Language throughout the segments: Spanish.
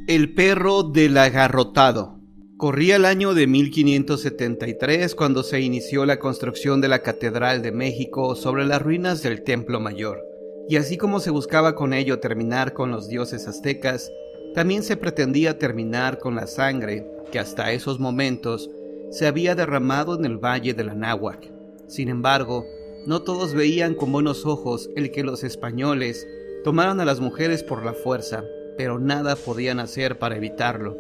El perro del agarrotado. Corría el año de 1573 cuando se inició la construcción de la Catedral de México sobre las ruinas del Templo Mayor. Y así como se buscaba con ello terminar con los dioses aztecas, también se pretendía terminar con la sangre que hasta esos momentos se había derramado en el Valle del Anáhuac. Sin embargo, no todos veían con buenos ojos el que los españoles tomaran a las mujeres por la fuerza, pero nada podían hacer para evitarlo.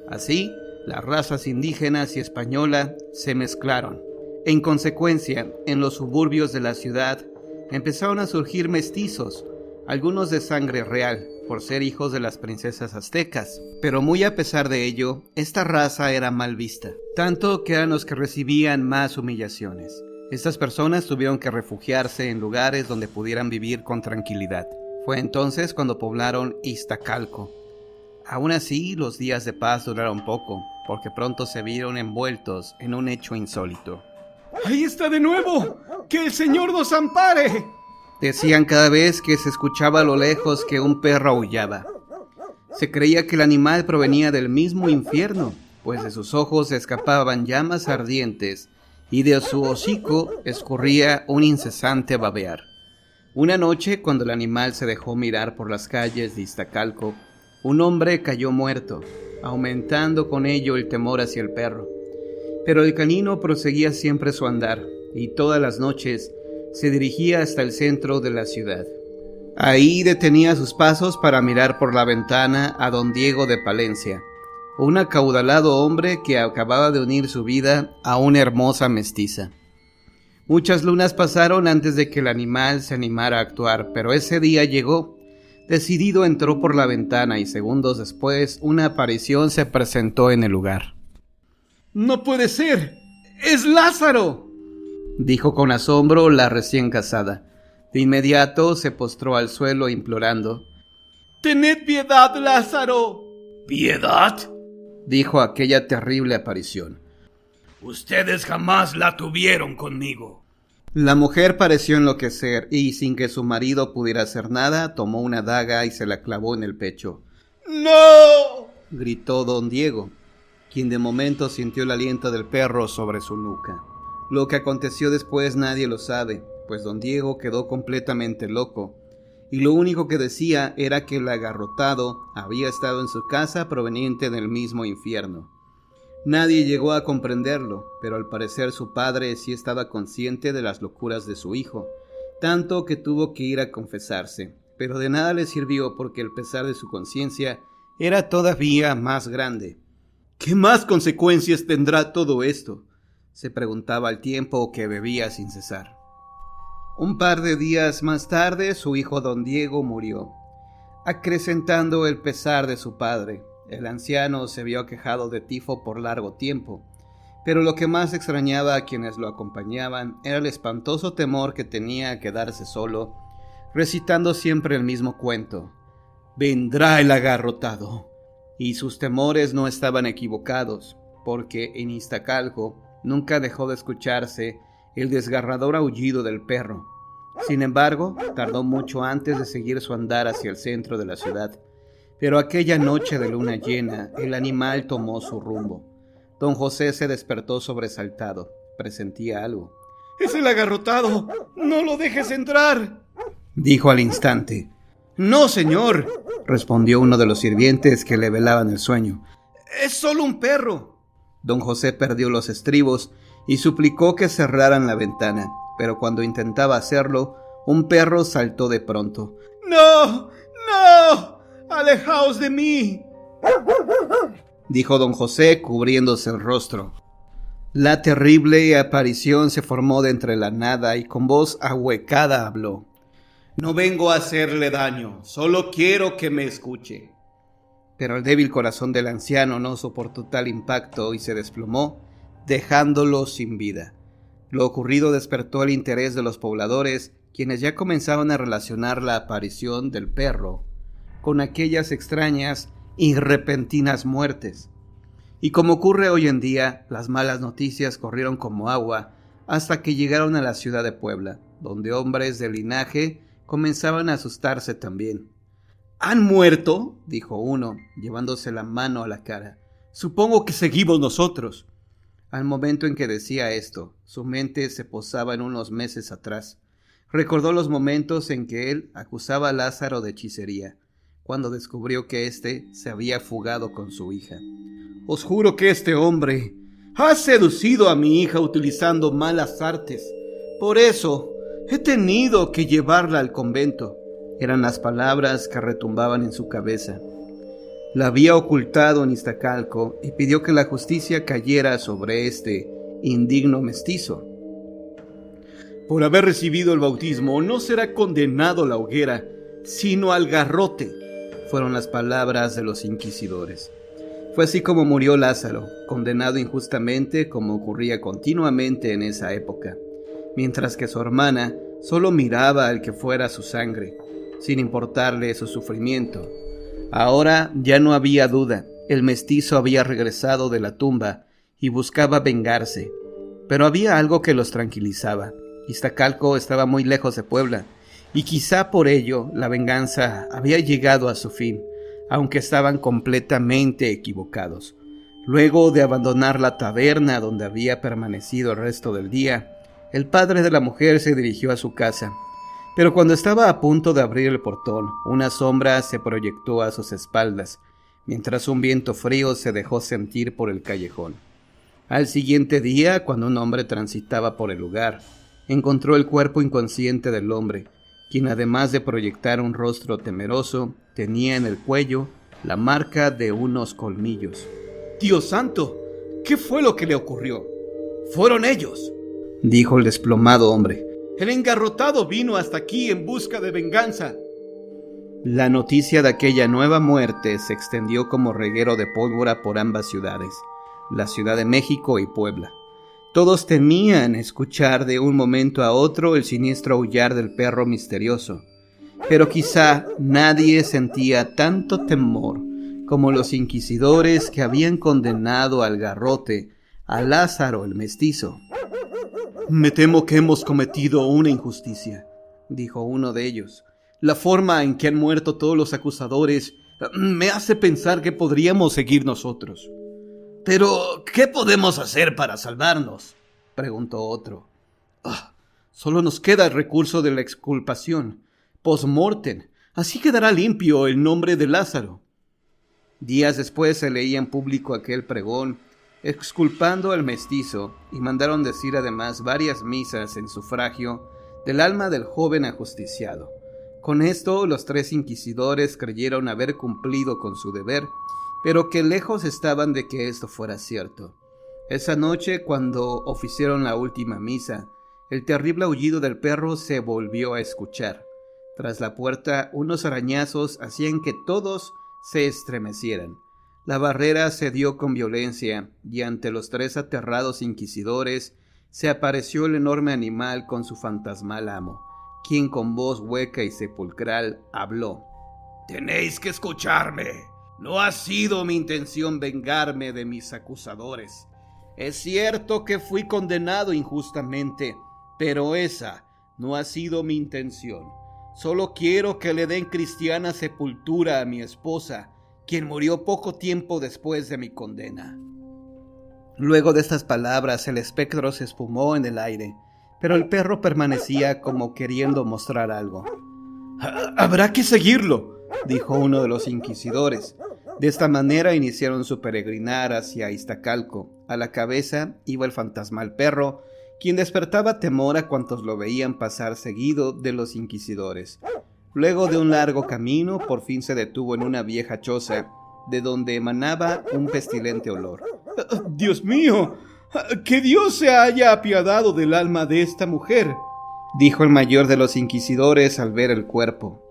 Así, las razas indígenas y española se mezclaron. En consecuencia, en los suburbios de la ciudad empezaron a surgir mestizos, algunos de sangre real, por ser hijos de las princesas aztecas. Pero muy a pesar de ello, esta raza era mal vista, tanto que eran los que recibían más humillaciones. Estas personas tuvieron que refugiarse en lugares donde pudieran vivir con tranquilidad. Fue entonces cuando poblaron Iztacalco. Aún así, los días de paz duraron poco, porque pronto se vieron envueltos en un hecho insólito. ¡Ahí está de nuevo! ¡Que el Señor nos ampare!, decían cada vez que se escuchaba a lo lejos que un perro aullaba. Se creía que el animal provenía del mismo infierno, pues de sus ojos escapaban llamas ardientes y de su hocico escurría un incesante babear. Una noche, cuando el animal se dejó mirar por las calles de Iztacalco, un hombre cayó muerto, aumentando con ello el temor hacia el perro. Pero el canino proseguía siempre su andar, y todas las noches se dirigía hasta el centro de la ciudad. Ahí detenía sus pasos para mirar por la ventana a don Diego de Palencia, un acaudalado hombre que acababa de unir su vida a una hermosa mestiza. Muchas lunas pasaron antes de que el animal se animara a actuar, pero ese día llegó. Decidido entró por la ventana y segundos después una aparición se presentó en el lugar. ¡No puede ser! ¡Es Lázaro!, dijo con asombro la recién casada. De inmediato se postró al suelo implorando. ¡Tened piedad, Lázaro! ¿Piedad?, dijo aquella terrible aparición. Ustedes jamás la tuvieron conmigo. La mujer pareció enloquecer y, sin que su marido pudiera hacer nada, tomó una daga y se la clavó en el pecho. ¡No!, gritó don Diego, quien de momento sintió el aliento del perro sobre su nuca. Lo que aconteció después nadie lo sabe, pues don Diego quedó completamente loco, y lo único que decía era que el agarrotado había estado en su casa proveniente del mismo infierno. Nadie llegó a comprenderlo, pero al parecer su padre sí estaba consciente de las locuras de su hijo, tanto que tuvo que ir a confesarse, pero de nada le sirvió porque el pesar de su conciencia era todavía más grande. ¿Qué más consecuencias tendrá todo esto?, se preguntaba al tiempo que bebía sin cesar. Un par de días más tarde su hijo don Diego murió, acrecentando el pesar de su padre. El anciano se vio aquejado de tifo por largo tiempo, pero lo que más extrañaba a quienes lo acompañaban era el espantoso temor que tenía a quedarse solo, recitando siempre el mismo cuento: «Vendrá el agarrotado». Y sus temores no estaban equivocados, porque en Iztacalco nunca dejó de escucharse el desgarrador aullido del perro. Sin embargo, tardó mucho antes de seguir su andar hacia el centro de la ciudad. Pero aquella noche de luna llena, el animal tomó su rumbo. Don José se despertó sobresaltado. Presentía algo. ¡Es el agarrotado! ¡No lo dejes entrar!, dijo al instante. ¡No, señor!, respondió uno de los sirvientes que le velaban el sueño. ¡Es solo un perro! Don José perdió los estribos y suplicó que cerraran la ventana, pero cuando intentaba hacerlo, un perro saltó de pronto. ¡No! ¡No! ¡Alejaos de mí!, dijo don José cubriéndose el rostro. La terrible aparición se formó de entre la nada y con voz ahuecada habló. «No vengo a hacerle daño, solo quiero que me escuche». Pero el débil corazón del anciano no soportó tal impacto y se desplomó, dejándolo sin vida. Lo ocurrido despertó el interés de los pobladores, quienes ya comenzaban a relacionar la aparición del perro con aquellas extrañas y repentinas muertes. Y como ocurre hoy en día, las malas noticias corrieron como agua hasta que llegaron a la ciudad de Puebla, donde hombres de linaje comenzaban a asustarse también. ¿Han muerto?, dijo uno, llevándose la mano a la cara. Supongo que seguimos nosotros. Al momento en que decía esto, su mente se posaba en unos meses atrás. Recordó los momentos en que él acusaba a Lázaro de hechicería, cuando descubrió que éste se había fugado con su hija. Os juro que este hombre ha seducido a mi hija utilizando malas artes. Por eso he tenido que llevarla al convento. Eran las palabras que retumbaban en su cabeza. La había ocultado en Iztacalco y pidió que la justicia cayera sobre este indigno mestizo. Por haber recibido el bautismo no será condenado a la hoguera, sino al garrote, fueron las palabras de los inquisidores. Fue así como murió Lázaro, condenado injustamente como ocurría continuamente en esa época, mientras que su hermana solo miraba al que fuera su sangre, sin importarle su sufrimiento. Ahora ya no había duda, el mestizo había regresado de la tumba y buscaba vengarse, pero había algo que los tranquilizaba. Iztacalco estaba muy lejos de Puebla, y quizá por ello la venganza había llegado a su fin, aunque estaban completamente equivocados. Luego de abandonar la taberna donde había permanecido el resto del día, el padre de la mujer se dirigió a su casa. Pero cuando estaba a punto de abrir el portón, una sombra se proyectó a sus espaldas, mientras un viento frío se dejó sentir por el callejón. Al siguiente día, cuando un hombre transitaba por el lugar, encontró el cuerpo inconsciente del hombre, quien además de proyectar un rostro temeroso, tenía en el cuello la marca de unos colmillos. ¡Dios santo! ¿Qué fue lo que le ocurrió? ¡Fueron ellos!, dijo el desplomado hombre. El engarrotado vino hasta aquí en busca de venganza. La noticia de aquella nueva muerte se extendió como reguero de pólvora por ambas ciudades, la Ciudad de México y Puebla. Todos temían escuchar de un momento a otro el siniestro aullar del perro misterioso, pero quizá nadie sentía tanto temor como los inquisidores que habían condenado al garrote a Lázaro el mestizo. Me temo que hemos cometido una injusticia, dijo uno de ellos. La forma en que han muerto todos los acusadores me hace pensar que podríamos seguir nosotros. Pero, ¿qué podemos hacer para salvarnos?, preguntó otro. Solo nos queda el recurso de la exculpación, post-mortem. Así quedará limpio el nombre de Lázaro. Días después se leía en público aquel pregón, exculpando al mestizo, y mandaron decir además varias misas en sufragio del alma del joven ajusticiado. Con esto los tres inquisidores creyeron haber cumplido con su deber, pero que lejos estaban de que esto fuera cierto. Esa noche, cuando oficiaron la última misa, el terrible aullido del perro se volvió a escuchar. Tras la puerta, unos arañazos hacían que todos se estremecieran. La barrera cedió con violencia, y ante los tres aterrados inquisidores se apareció el enorme animal con su fantasmal amo, quien con voz hueca y sepulcral habló. Tenéis que escucharme. No ha sido mi intención vengarme de mis acusadores. Es cierto que fui condenado injustamente, pero esa no ha sido mi intención. Solo quiero que le den cristiana sepultura a mi esposa, quien murió poco tiempo después de mi condena. Luego de estas palabras, el espectro se esfumó en el aire, pero el perro permanecía como queriendo mostrar algo. «Habrá que seguirlo», dijo uno de los inquisidores. De esta manera iniciaron su peregrinar hacia Iztacalco. A la cabeza iba el fantasmal perro, quien despertaba temor a cuantos lo veían pasar seguido de los inquisidores. Luego de un largo camino, por fin se detuvo en una vieja choza, de donde emanaba un pestilente olor. «Dios mío, que Dios se haya apiadado del alma de esta mujer», dijo el mayor de los inquisidores al ver el cuerpo.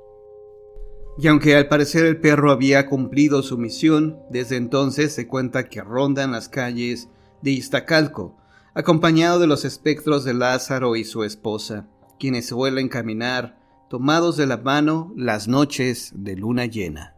Y aunque al parecer el perro había cumplido su misión, desde entonces se cuenta que rondan las calles de Iztacalco, acompañado de los espectros de Lázaro y su esposa, quienes suelen caminar tomados de la mano las noches de luna llena.